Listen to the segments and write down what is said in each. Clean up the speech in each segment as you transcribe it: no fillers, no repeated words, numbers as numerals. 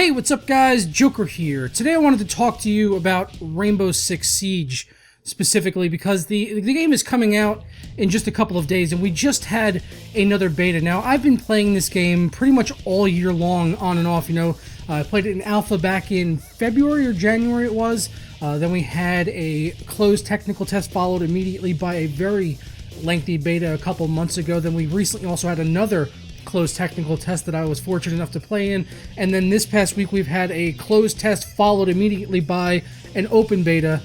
Hey, what's up guys? Joker here. Today I wanted to talk to you about Rainbow Six Siege specifically because the game is coming out in just a couple of days and we just had another beta. Now, I've been playing this game pretty much all year long on and off, I played it in alpha back in February or January it was. Then we had a closed technical test followed immediately by a very lengthy beta a couple months ago. Then we recently also had another closed technical test that I was fortunate enough to play in, and then this past week we've had a closed test followed immediately by an open beta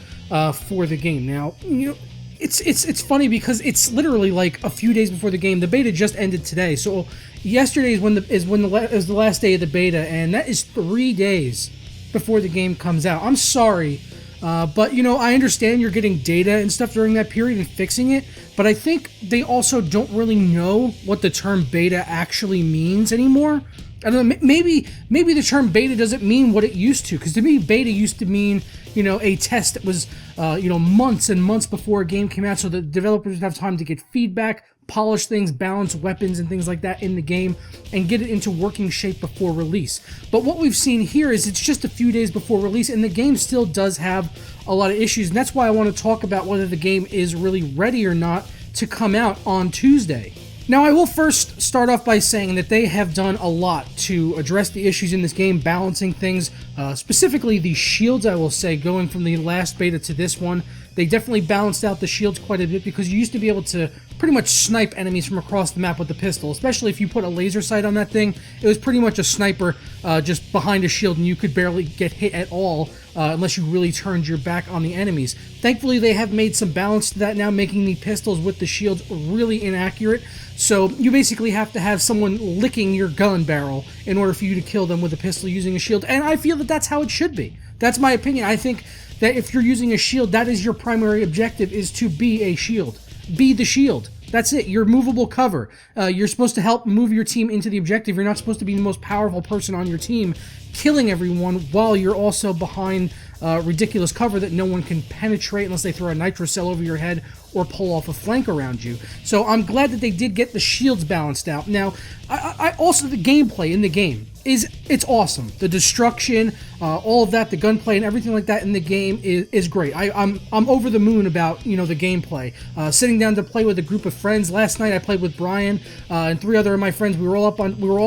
for the game. Now, it's funny because it's literally like a few days before the game. The beta just ended today, so yesterday is the last day of the beta, and that is 3 days before the game comes out. I'm sorry, but I understand you're getting data and stuff during that period and fixing it, but I think they also don't really know what the term beta actually means anymore. I don't know, maybe the term beta doesn't mean what it used to, because to me beta used to mean a test that was months and months before a game came out, so the developers would have time to get feedback, polish things, balance weapons and things like that in the game, and get it into working shape before release. But what we've seen here is it's just a few days before release, and the game still does have a lot of issues, and that's why I want to talk about whether the game is really ready or not to come out on Tuesday. Now, I will first start off by saying that they have done a lot to address the issues in this game, balancing things, specifically the shields, I will say, going from the last beta to this one. They definitely balanced out the shields quite a bit because you used to be able to pretty much snipe enemies from across the map with the pistol, especially if you put a laser sight on that thing. It was pretty much a sniper just behind a shield, and you could barely get hit at all unless you really turned your back on the enemies. Thankfully, they have made some balance to that now, making the pistols with the shields really inaccurate. So you basically have to have someone licking your gun barrel in order for you to kill them with a pistol using a shield, and I feel that that's how it should be. That's my opinion. I think that if you're using a shield, that is your primary objective, is to be a shield. Be the shield. That's it. You're movable cover. You're supposed to help move your team into the objective. You're not supposed to be the most powerful person on your team, killing everyone while you're also behind ridiculous cover that no one can penetrate unless they throw a nitro cell over your head or pull off a flank around you. So I'm glad that they did get the shields balanced out. Now, I also, the gameplay in the game it's awesome. The destruction, all of that, the gunplay and everything like that in the game is great. I'm over the moon about the gameplay. Sitting down to play with a group of friends last night, I played with Brian and 3 other of my friends. We were all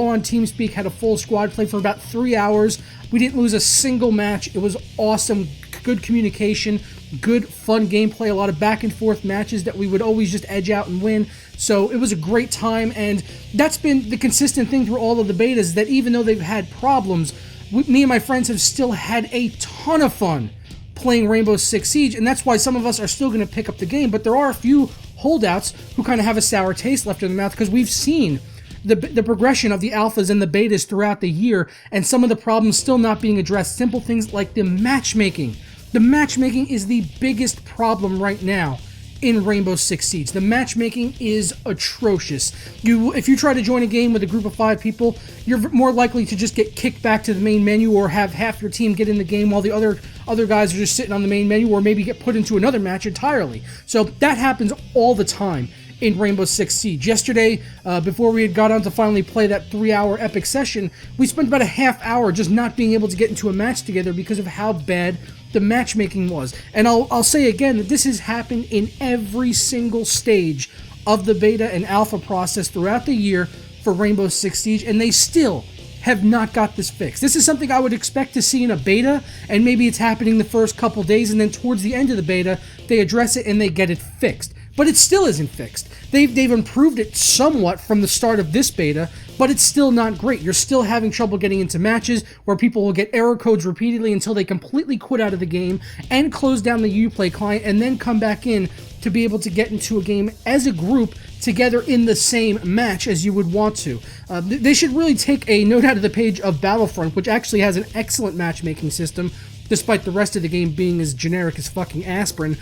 on TeamSpeak, had a full squad play for about 3 hours. We didn't lose a single match. It was awesome. Good communication, good fun gameplay, a lot of back and forth matches that we would always just edge out and win. So it was a great time, and that's been the consistent thing through all of the betas, that even though they've had problems, me and my friends have still had a ton of fun playing Rainbow Six Siege, and that's why some of us are still going to pick up the game. But there are a few holdouts who kind of have a sour taste left in their mouth, because we've seen the progression of the alphas and the betas throughout the year, and some of the problems still not being addressed. Simple things like the matchmaking. The matchmaking is the biggest problem right now in Rainbow Six Siege. The matchmaking is atrocious. If you try to join a game with a group of 5 people, you're more likely to just get kicked back to the main menu, or have half your team get in the game while the other guys are just sitting on the main menu, or maybe get put into another match entirely. So that happens all the time in Rainbow Six Siege. Yesterday, before we had got on to finally play that 3-hour epic session, we spent about a half hour just not being able to get into a match together because of how bad the matchmaking was. And I'll say again that this has happened in every single stage of the beta and alpha process throughout the year for Rainbow Six Siege, and they still have not got this fixed. This is something I would expect to see in a beta, and maybe it's happening the first couple days, and then towards the end of the beta, they address it and they get it fixed. But it still isn't fixed. They've improved it somewhat from the start of this beta, but it's still not great. You're still having trouble getting into matches where people will get error codes repeatedly until they completely quit out of the game and close down the Uplay client, and then come back in to be able to get into a game as a group together in the same match as you would want to. They should really take a note out of the page of Battlefront, which actually has an excellent matchmaking system, despite the rest of the game being as generic as fucking aspirin.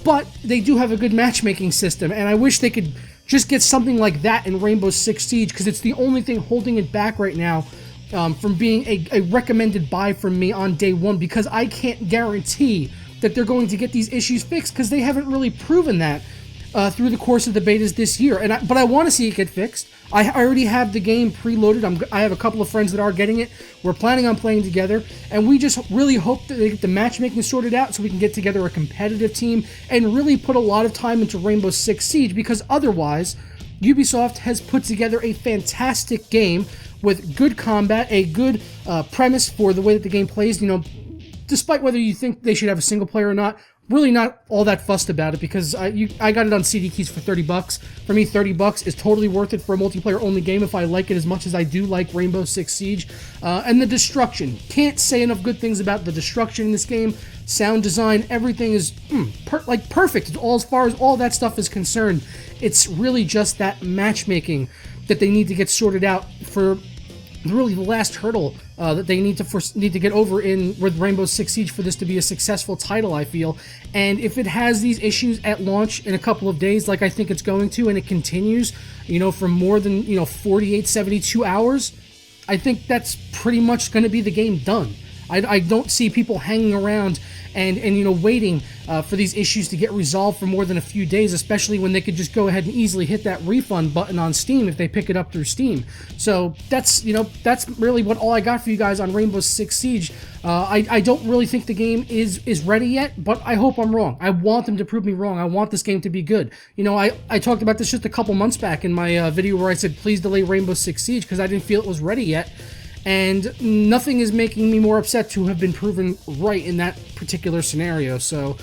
But they do have a good matchmaking system, and I wish they could just get something like that in Rainbow Six Siege, because it's the only thing holding it back right now from being a recommended buy from me on day one, because I can't guarantee that they're going to get these issues fixed, because they haven't really proven that through the course of the betas this year. But I want to see it get fixed. I already have the game preloaded. I have a couple of friends that are getting it. We're planning on playing together, and we just really hope that they get the matchmaking sorted out so we can get together a competitive team and really put a lot of time into Rainbow Six Siege, because otherwise, Ubisoft has put together a fantastic game with good combat, a good premise for the way that the game plays. You know, despite whether you think they should have a single player or not, really not all that fussed about it, because I got it on CD keys for $30. For me, $30 is totally worth it for a multiplayer-only game if I like it as much as I do like Rainbow Six Siege. And the destruction. Can't say enough good things about the destruction in this game. Sound design, everything is perfect as far as all that stuff is concerned. It's really just that matchmaking that they need to get sorted out for really the last hurdle that they need to get over with Rainbow Six Siege for this to be a successful title, I feel. And if it has these issues at launch in a couple of days, like I think it's going to, and it continues, for more than 48, 72 hours, I think that's pretty much going to be the game done. I don't see people hanging around and waiting for these issues to get resolved for more than a few days, especially when they could just go ahead and easily hit that refund button on Steam if they pick it up through Steam. So that's really all I got for you guys on Rainbow Six Siege. I don't really think the game is ready yet, but I hope I'm wrong. I want them to prove me wrong. I want this game to be good. I talked about this just a couple months back in my video where I said please delay Rainbow Six Siege because I didn't feel it was ready yet. And nothing is making me more upset to have been proven right in that particular scenario. So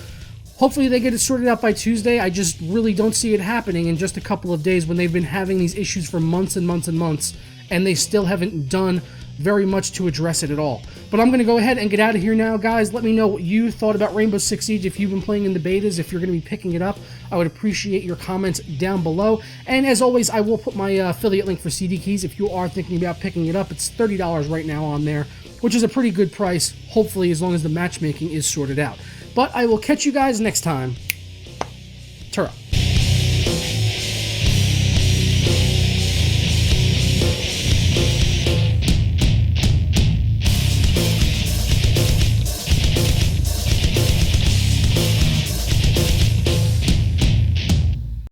hopefully they get it sorted out by Tuesday. I just really don't see it happening in just a couple of days when they've been having these issues for months and months and months, and they still haven't done very much to address it at all. But I'm going to go ahead and get out of here now, guys. Let me know what you thought about Rainbow Six Siege if you've been playing in the betas, if you're going to be picking it up. I would appreciate your comments down below. And as always, I will put my affiliate link for CD keys if you are thinking about picking it up. It's $30 right now on there, which is a pretty good price, hopefully, as long as the matchmaking is sorted out. But I will catch you guys next time. Ta-ra.